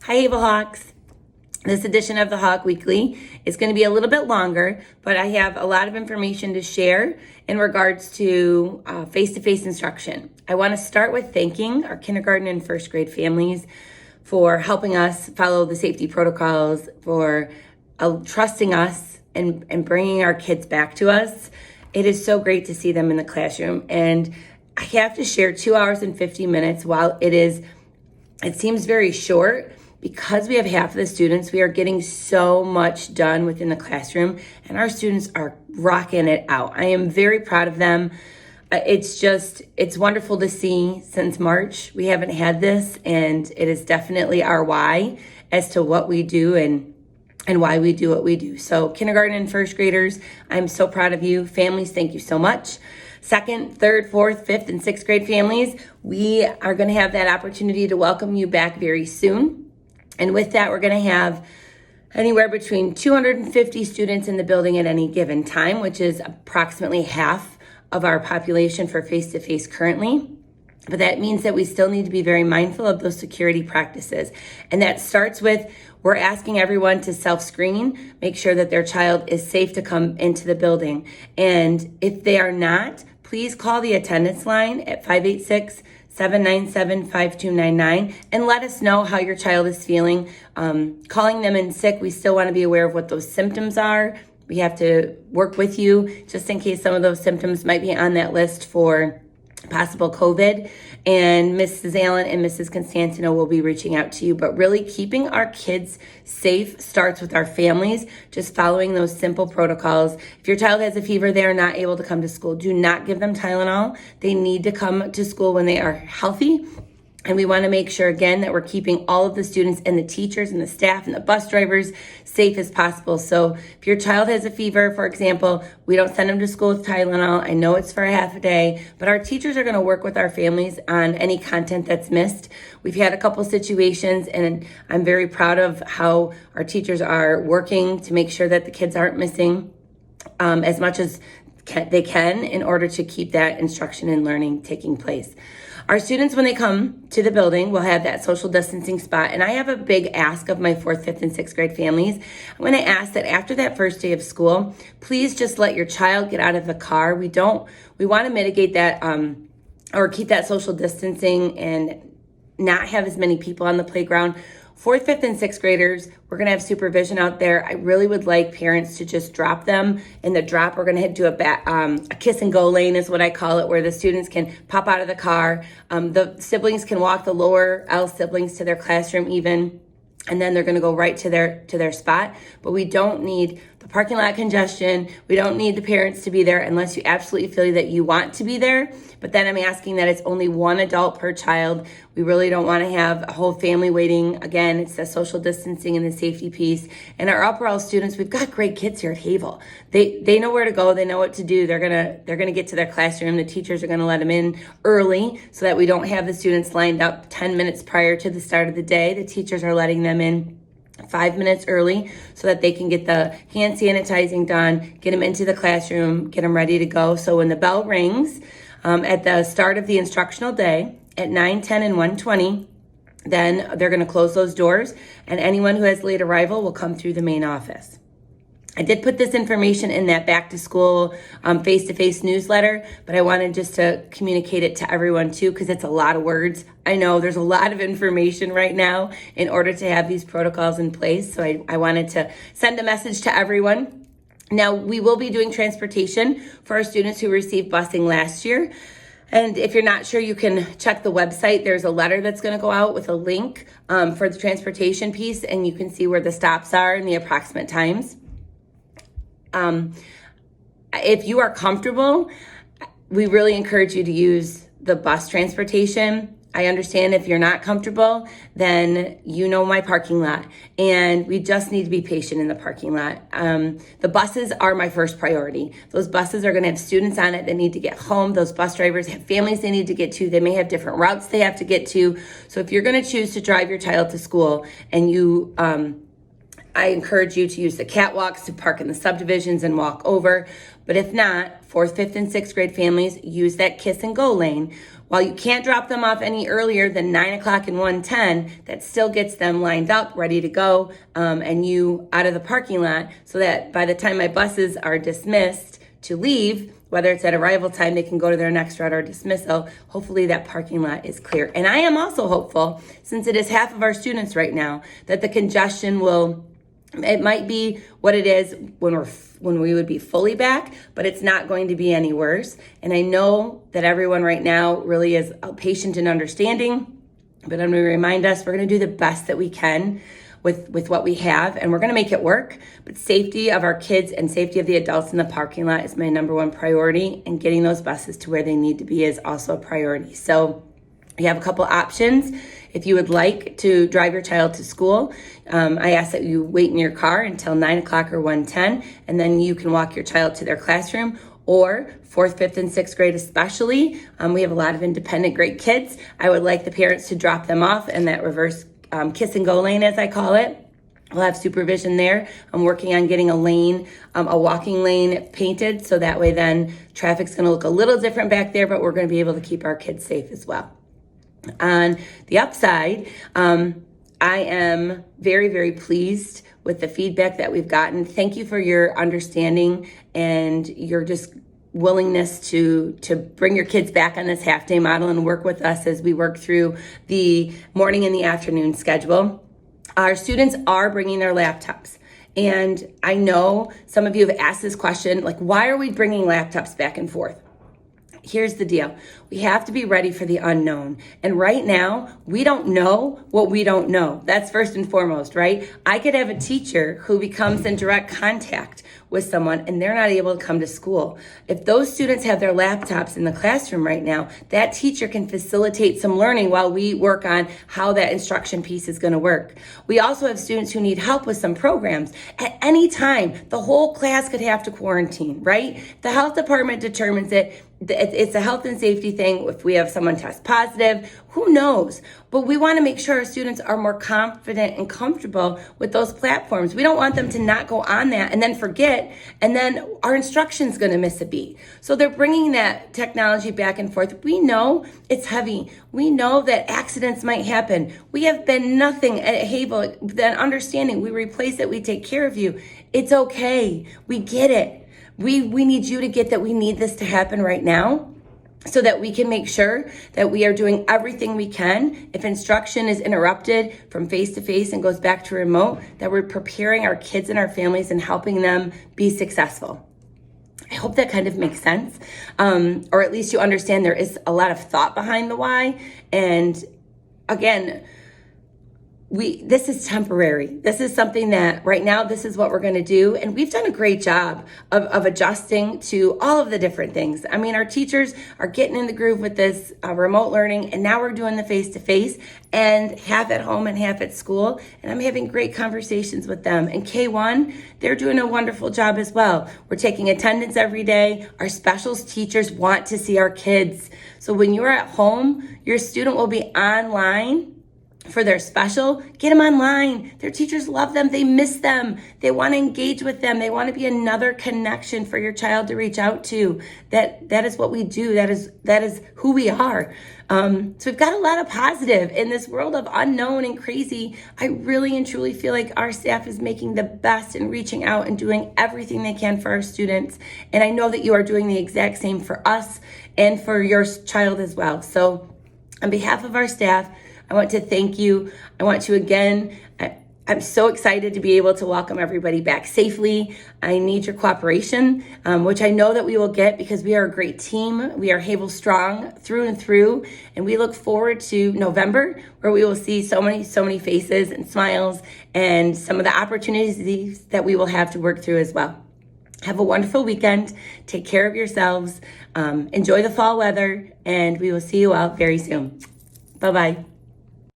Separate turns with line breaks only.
Hi, Ava Hawks. This edition of the Hawk Weekly is going to be a little bit longer, but I have a lot of information to share in regards to face-to-face instruction. I want to start with thanking our kindergarten and first grade families for helping us follow the safety protocols, for trusting us and bringing our kids back to us. It is so great to see them in the classroom. And I have to share 2 hours and 50 minutes. While it seems very short, because we have half of the students, we are getting so much done within the classroom, and our students are rocking it out. I am very proud of them. It's wonderful to see. Since March, we haven't had this, and it is definitely our why as to what we do and why we do what we do. So kindergarten and first graders, I'm so proud of you. Families, thank you so much. Second, third, fourth, fifth, and sixth grade families, we are going to have that opportunity to welcome you back very soon. And with that, we're going to have anywhere between 250 students in the building at any given time, which is approximately half of our population for face-to-face currently. But that means that we still need to be very mindful of those security practices. And that starts with, we're asking everyone to self-screen, make sure that their child is safe to come into the building. And if they are not, please call the attendance line at 586-797-5299 and let us know how your child is feeling. Calling them in sick, we still want to be aware of what those symptoms are. We have to work with you just in case some of those symptoms might be on that list for possible COVID. And Mrs. Allen and Mrs. Constantino will be reaching out to you. But really, keeping our kids safe starts with our families, just following those simple protocols. If your child has a fever, they are not able to come to school. Do not give them Tylenol. They need to come to school when they are healthy. And we want to make sure, again, that we're keeping all of the students and the teachers and the staff and the bus drivers safe as possible. So if your child has a fever, for example, we don't send them to school with Tylenol. I know it's for a half a day, but our teachers are going to work with our families on any content that's missed. We've had a couple situations, and I'm very proud of how our teachers are working to make sure that the kids aren't missing as much as they can in order to keep that instruction and learning taking place. Our students, when they come to the building, will have that social distancing spot. And I have a big ask of my fourth, fifth, and sixth grade families. I'm going to ask that after that first day of school, please just let your child get out of the car. We want to mitigate that or keep that social distancing and not have as many people on the playground. Fourth, fifth, and sixth graders, we're going to have supervision out there. I really would like parents to just drop them. In the drop, we're going to do a kiss and go lane is what I call it, where the students can pop out of the car. The siblings can walk the lower L siblings to their classroom even, and then they're going to go right to their spot. But we don't need the parking lot congestion. We don't need the parents to be there unless you absolutely feel that you want to be there. But then I'm asking that it's only one adult per child. We really don't want to have a whole family waiting. Again, it's the social distancing and the safety piece. And our upper L students, we've got great kids here at Havel. They know where to go. They know what to do. They're gonna get to their classroom. The teachers are gonna let them in early so that we don't have the students lined up 10 minutes prior to the start of the day. The teachers are letting them in 5 minutes early so that they can get the hand sanitizing done, get them into the classroom, get them ready to go. So when the bell rings at the start of the instructional day at 9, 10, and 1:20, then they're going to close those doors, and anyone who has late arrival will come through the main office. I did put this information in that back to school face-to-face newsletter, but I wanted just to communicate it to everyone too, because it's a lot of words. I know there's a lot of information right now in order to have these protocols in place. So I wanted to send a message to everyone. Now, we will be doing transportation for our students who received busing last year. And if you're not sure, you can check the website. There's a letter that's going to go out with a link for the transportation piece, and you can see where the stops are and the approximate times. If you are comfortable, we really encourage you to use the bus transportation. I understand if you're not comfortable, then you know my parking lot, and we just need to be patient in the parking lot. The buses are my first priority. Those buses are going to have students on it that need to get home. Those bus drivers have families they need to get to. They may have different routes they have to get to. So if you're going to choose to drive your child to school and you I encourage you to use the catwalks to park in the subdivisions and walk over. But if not, 4th, 5th, and 6th grade families use that kiss and go lane. While you can't drop them off any earlier than 9 o'clock and 1:10, that still gets them lined up, ready to go, and you out of the parking lot, so that by the time my buses are dismissed to leave, whether it's at arrival time, they can go to their next route or dismissal. Hopefully that parking lot is clear. And I am also hopeful, since it is half of our students right now, that the congestion it might be what it is when we would be fully back, but it's not going to be any worse. And I know that everyone right now really is patient and understanding, but I'm going to remind us we're going to do the best that we can with what we have, and we're going to make it work. But safety of our kids and safety of the adults in the parking lot is my number one priority, and getting those buses to where they need to be is also a priority. So you have a couple options. If you would like to drive your child to school, I ask that you wait in your car until 9 o'clock or 1:10, and then you can walk your child to their classroom. Or 4th, 5th, and 6th grade especially, we have a lot of independent great kids. I would like the parents to drop them off in that reverse kiss and go lane, as I call it. We'll have supervision there. I'm working on getting a lane, a walking lane painted, so that way then traffic's going to look a little different back there, but we're going to be able to keep our kids safe as well. On the upside, I am very, very pleased with the feedback that we've gotten. Thank you for your understanding and your just willingness to bring your kids back on this half-day model and work with us as we work through the morning and the afternoon schedule. Our students are bringing their laptops. And I know some of you have asked this question, like, why are we bringing laptops back and forth? Here's the deal. We have to be ready for the unknown. And right now, we don't know what we don't know. That's first and foremost, right? I could have a teacher who becomes in direct contact with someone and they're not able to come to school. If those students have their laptops in the classroom right now, that teacher can facilitate some learning while we work on how that instruction piece is going to work. We also have students who need help with some programs. At any time, the whole class could have to quarantine, right? The health department determines it. It's a health and safety thing. If we have someone test positive, who knows? But we want to make sure our students are more confident and comfortable with those platforms. We don't want them to not go on that and then forget, and then our instruction's going to miss a beat. So they're bringing that technology back and forth. We know it's heavy. We know that accidents might happen. We have been nothing at Havel than understanding. We replace it. We take care of you. It's okay. We get it. We need you to get that we need this to happen right now, so that we can make sure that we are doing everything we can. If instruction is interrupted from face-to-face and goes back to remote, that we're preparing our kids and our families and helping them be successful. I hope that kind of makes sense. Or at least you understand there is a lot of thought behind the why. And again, this is temporary. This is something that right now, this is what we're going to do. And we've done a great job of adjusting to all of the different things. I mean, our teachers are getting in the groove with this remote learning, and now we're doing the face-to-face and half at home and half at school. And I'm having great conversations with them. And K1, they're doing a wonderful job as well. We're taking attendance every day. Our specials teachers want to see our kids. So when you're at home, your student will be online for their special. Get them online. Their teachers love them. They miss them. They want to engage with them. They want to be another connection for your child to reach out to. That is what we do. That is who we are. So we've got a lot of positive in this world of unknown and crazy. I really and truly feel like our staff is making the best and reaching out and doing everything they can for our students. And I know that you are doing the exact same for us and for your child as well. So on behalf of our staff, I want to thank you. I want to again, I'm so excited to be able to welcome everybody back safely. I need your cooperation, which I know that we will get because we are a great team. We are Havel strong through and through. And we look forward to November, where we will see so many faces and smiles and some of the opportunities that we will have to work through as well. Have a wonderful weekend. Take care of yourselves. Enjoy the fall weather, and we will see you out very soon. Bye-bye.